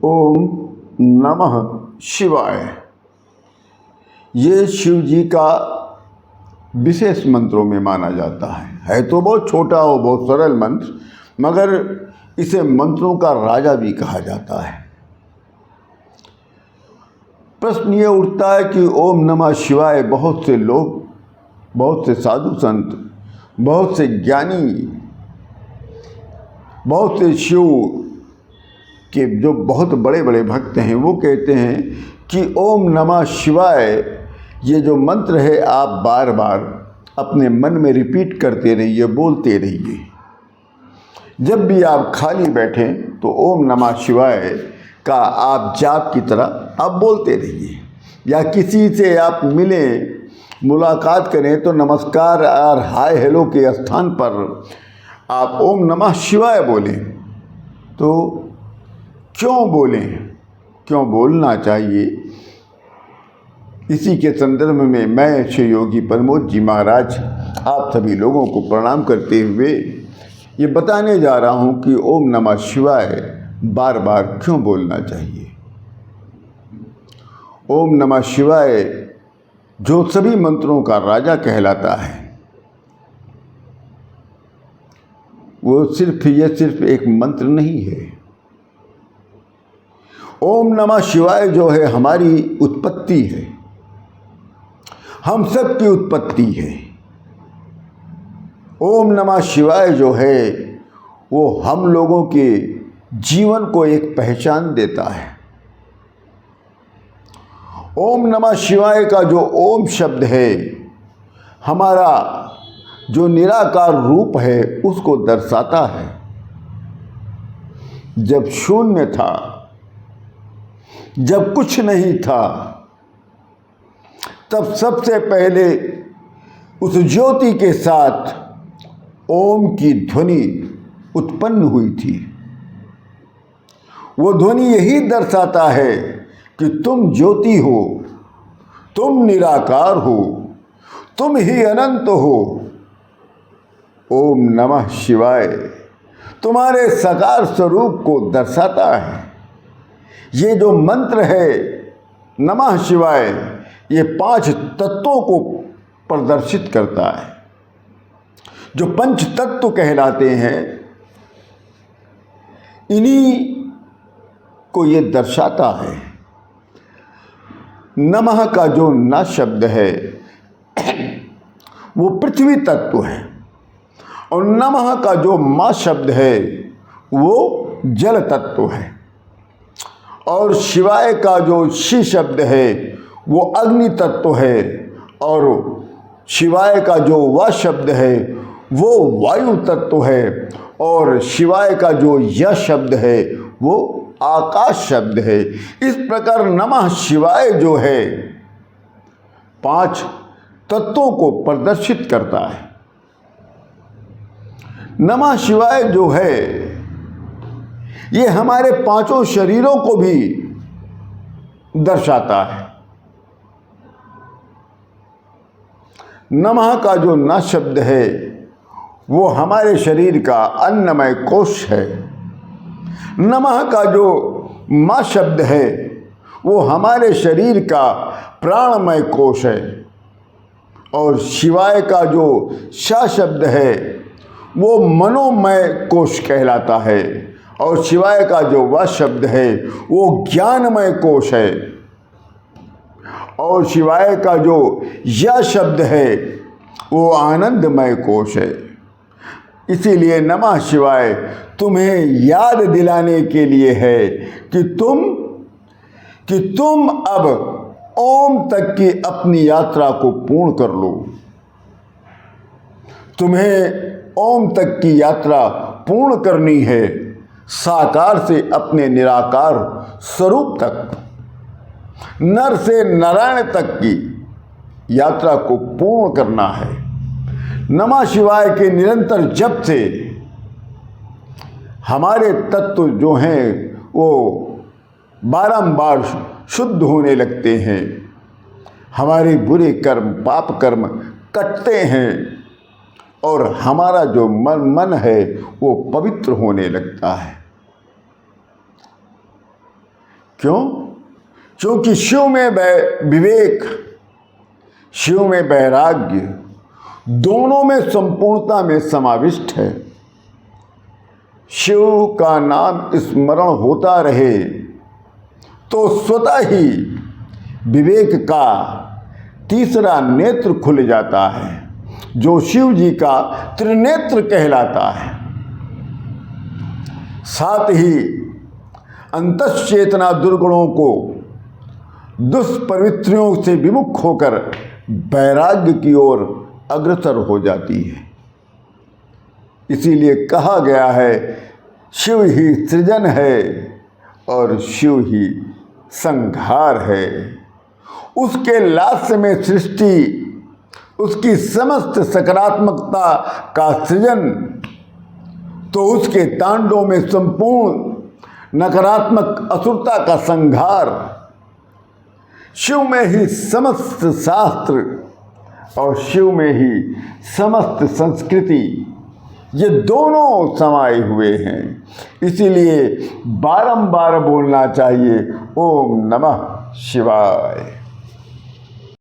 ओम नमः शिवाय। ये शिव जी का विशेष मंत्रों में माना जाता है तो बहुत छोटा और बहुत सरल मंत्र, मगर इसे मंत्रों का राजा भी कहा जाता है। प्रश्न ये उठता है कि ओम नमः शिवाय बहुत से लोग, बहुत से साधु संत, बहुत से ज्ञानी, बहुत से शिव के जो बहुत बड़े बड़े भक्त हैं वो कहते हैं कि ओम नमः शिवाय ये जो मंत्र है आप बार बार अपने मन में रिपीट करते रहिए, बोलते रहिए। जब भी आप खाली बैठें तो ओम नमः शिवाय का आप जाप की तरह आप बोलते रहिए, या किसी से आप मिलें, मुलाकात करें तो नमस्कार और हाय हेलो के स्थान पर आप ओम नमः शिवाय बोलें। तो क्यों बोलें, क्यों बोलना चाहिए, इसी के संदर्भ में मैं श्री योगी प्रमोद जी महाराज आप सभी लोगों को प्रणाम करते हुए ये बताने जा रहा हूँ कि ओम नमः शिवाय बार बार क्यों बोलना चाहिए। ओम नमः शिवाय जो सभी मंत्रों का राजा कहलाता है, वो सिर्फ एक मंत्र नहीं है। ओम नमः शिवाय जो है हमारी उत्पत्ति है, हम सब की उत्पत्ति है। ओम नमः शिवाय जो है वो हम लोगों के जीवन को एक पहचान देता है। ओम नमः शिवाय का जो ओम शब्द है हमारा जो निराकार रूप है उसको दर्शाता है। जब शून्य था, जब कुछ नहीं था, तब सबसे पहले उस ज्योति के साथ ओम की ध्वनि उत्पन्न हुई थी। वो ध्वनि यही दर्शाता है कि तुम ज्योति हो, तुम निराकार हो, तुम ही अनंत हो। ओम नमः शिवाय तुम्हारे साकार स्वरूप को दर्शाता है। ये जो मंत्र है नमः शिवाय, ये 5 तत्वों को प्रदर्शित करता है। जो पंच तत्व कहलाते हैं इन्हीं को ये दर्शाता है। नमः का जो न शब्द है वो पृथ्वी तत्व है, और नमः का जो मा शब्द है वो जल तत्व है, और शिवाय का जो शि शब्द है वो अग्नि तत्व है, और शिवाय का जो व शब्द है वो वायु तत्व है, और शिवाय का जो य शब्द है वो आकाश शब्द है। इस प्रकार नमः शिवाय जो है 5 तत्वों को प्रदर्शित करता है। नमः शिवाय जो है ये हमारे 5 शरीरों को भी दर्शाता है। नमः का जो न शब्द है वो हमारे शरीर का अन्नमय कोश है। नमः का जो मा शब्द है वो हमारे शरीर का प्राणमय कोश है, और शिवाय का जो श शब्द है वो मनोमय कोश कहलाता है, और शिवाय का जो व शब्द है वो ज्ञानमय कोश है, और शिवाय का जो य शब्द है वो आनंदमय कोश है। इसीलिए नमः शिवाय तुम्हें याद दिलाने के लिए है कि तुम अब ओम तक की अपनी यात्रा को पूर्ण कर लो। तुम्हें ओम तक की यात्रा पूर्ण करनी है, साकार से अपने निराकार स्वरूप तक, नर से नारायण तक की यात्रा को पूर्ण करना है। नमः शिवाय के निरंतर जप से हमारे तत्व जो हैं वो बारंबार शुद्ध होने लगते हैं, हमारे बुरे कर्म, पाप कर्म कटते हैं, और हमारा जो मन है वो पवित्र होने लगता है। क्यों? क्योंकि शिव में विवेक, शिव में वैराग्य, दोनों में संपूर्णता में समाविष्ट है। शिव का नाम स्मरण होता रहे तो स्वतः ही विवेक का तीसरा नेत्र खुल जाता है, जो शिव जी का त्रिनेत्र कहलाता है। साथ ही अंतश्चेतना दुर्गुणों को दुष्प्रवृत्तियों से विमुख होकर वैराग्य की ओर अग्रसर हो जाती है। इसीलिए कहा गया है, शिव ही सृजन है और शिव ही संहार है। उसके लास्य में सृष्टि, उसकी समस्त सकारात्मकता का सृजन, तो उसके तांडव में संपूर्ण नकारात्मक असुरता का संहार। शिव में ही समस्त शास्त्र और शिव में ही समस्त संस्कृति, ये दोनों समाये हुए हैं। इसीलिए बारंबार बोलना चाहिए, ओम नमः शिवाय।